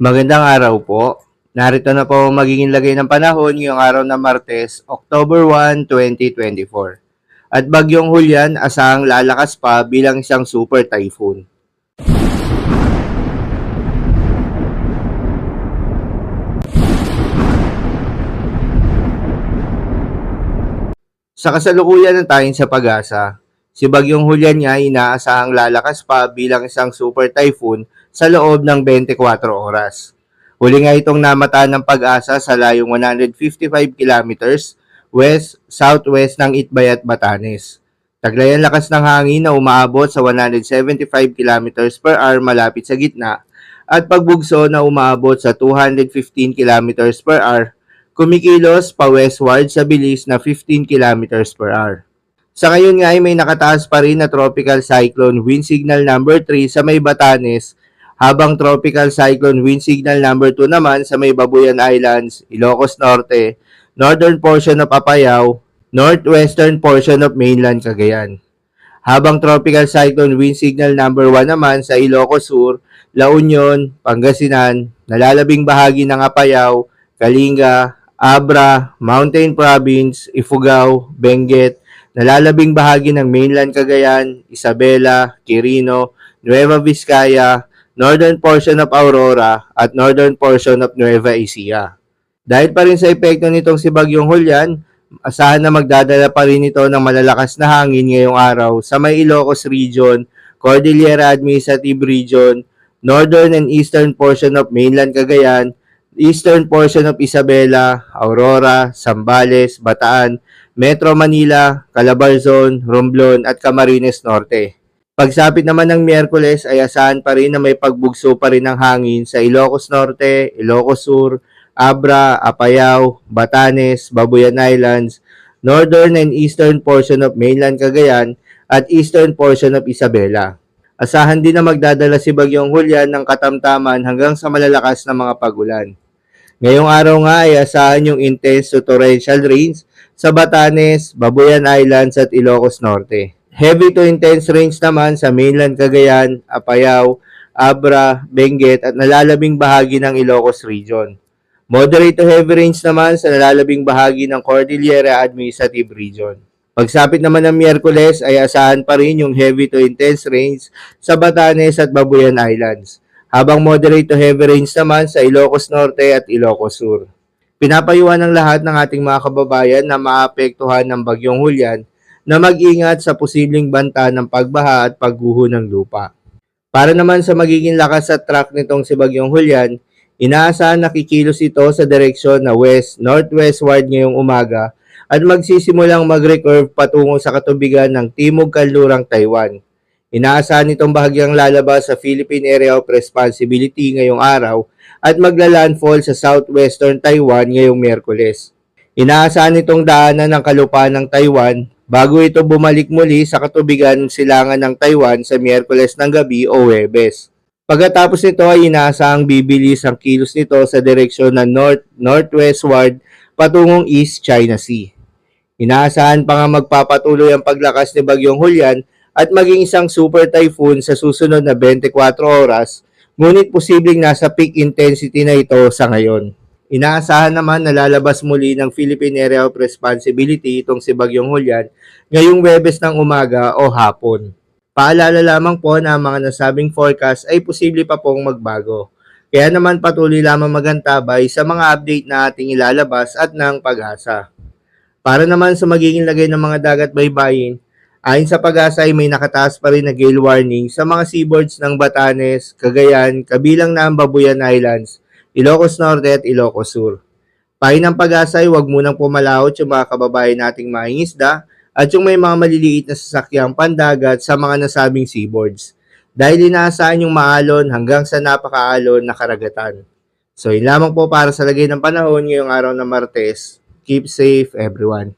Magandang araw po. Narito na po ang magiging lagay ng panahon ngayong araw na Martes, October 1, 2024. At bagyong Hulyan asahang lalakas pa bilang isang super typhoon. Sa kasalukuyan ng tayong sa pag-asa, si bagyong Hulyan nga inaasahang lalakas pa bilang isang super typhoon sa loob ng 24 oras. Huli nga itong namataan ng pag-asa sa layong 155 kilometers west-southwest ng Itbayat, Batanes. Taglay ang lakas ng hangin na umaabot sa 175 kilometers per hour malapit sa gitna at pagbugso na umaabot sa 215 kilometers per hour, kumikilos pa westward sa bilis na 15 kilometers per hour. Sa ngayon nga ay may nakataas pa rin na tropical cyclone wind signal number 3 sa may Batanes, habang tropical cyclone wind signal number 2 naman sa may Babuyan Islands, Ilocos Norte, northern portion of Apayao, northwestern portion of mainland Cagayan. Habang tropical cyclone wind signal number 1 naman sa Ilocos Sur, La Union, Pangasinan, nalalabing bahagi ng Apayao, Kalinga, Abra, Mountain Province, Ifugao, Benguet, nalalabing bahagi ng mainland Cagayan, Isabela, Quirino, Nueva Vizcaya, northern portion of Aurora at northern portion of Nueva Ecija. Dahil pa rin sa epekto nitong si Bagyong Hulyan, asahan na magdadala pa rin ito ng malalakas na hangin ngayong araw sa may Ilocos Region, Cordillera Administrative Region, northern and eastern portion of mainland Cagayan, eastern portion of Isabela, Aurora, Zambales, Bataan, Metro Manila, Calabarzon, Romblon at Camarines Norte. Pagsapit naman ng Miyerkules ay asahan pa rin na may pagbugso pa rin ng hangin sa Ilocos Norte, Ilocos Sur, Abra, Apayao, Batanes, Babuyan Islands, northern and eastern portion of mainland Cagayan at eastern portion of Isabela. Asahan din na magdadala si Bagyong Hulyan ng katamtaman hanggang sa malalakas na mga pagulan. Ngayong araw nga ay asahan yung intense to torrential rains sa Batanes, Babuyan Islands at Ilocos Norte. Heavy to intense rains naman sa mainland Cagayan, Apayao, Abra, Benguet at nalalabing bahagi ng Ilocos Region. Moderate to heavy rains naman sa nalalabing bahagi ng Cordillera Administrative Region. Pagsapit naman ng Miyerkules ay asahan pa rin yung heavy to intense rains sa Batanes at Babuyan Islands, habang moderate to heavy rains naman sa Ilocos Norte at Ilocos Sur. Pinapayuhan ng lahat ng ating mga kababayan na maapektuhan ng Bagyong Hulyan na mag-ingat sa posibleng banta ng pagbaha at pagguho ng lupa. Para naman sa magiging lakas at track nitong si Bagyong Hulyan, inaasahan na kikilos ito sa direksyon na west-northwestward ngayong umaga at magsisimulang mag-recurve patungo sa katubigan ng Timog Kanlurang Taiwan. Inaasahan itong bahagyang lalabas sa Philippine Area of Responsibility ngayong araw at magla-landfall sa southwestern Taiwan ngayong Miyerkules. Inaasahan itong daanan ng kalupaan ng Taiwan bago ito bumalik muli sa katubigan silangan ng Taiwan sa Miyerkules ng gabi o Huwebes. Pagkatapos nito ay inaasahang bibilis ang kilos nito sa direksyon na northwestward patungong East China Sea. Inaasahan pa nga magpapatuloy ang paglakas ni Bagyong Hulyan at maging isang super typhoon sa susunod na 24 oras, ngunit posibleng nasa peak intensity na ito sa ngayon. Inaasahan naman na lalabas muli ng Philippine Area of Responsibility itong si Bagyong Hulyan ngayong Huwebes ng umaga o hapon. Paalala lamang po na ang mga nasabing forecast ay posible pa pong magbago. Kaya naman patuloy lamang magantabay sa mga update na ating ilalabas at ng pag-asa. Para naman sa magiging lagay ng mga dagat baybayin, ayon sa pag-asa ay may nakataas pa rin na gale warning sa mga seaboards ng Batanes, Cagayan, kabilang na ang Babuyan Islands, Ilocos Norte at Ilocos Sur. Payo ng pag-asa ay huwag munang pumalawot yung mga kababayan nating mangingisda at yung may mga maliliit na sasakyang pandagat sa mga nasabing seaboards dahil inaasahan yung maalon hanggang sa napakaalon na karagatan. So yun lamang po para sa lagay ng panahon ngayong araw ng Martes. Keep safe everyone.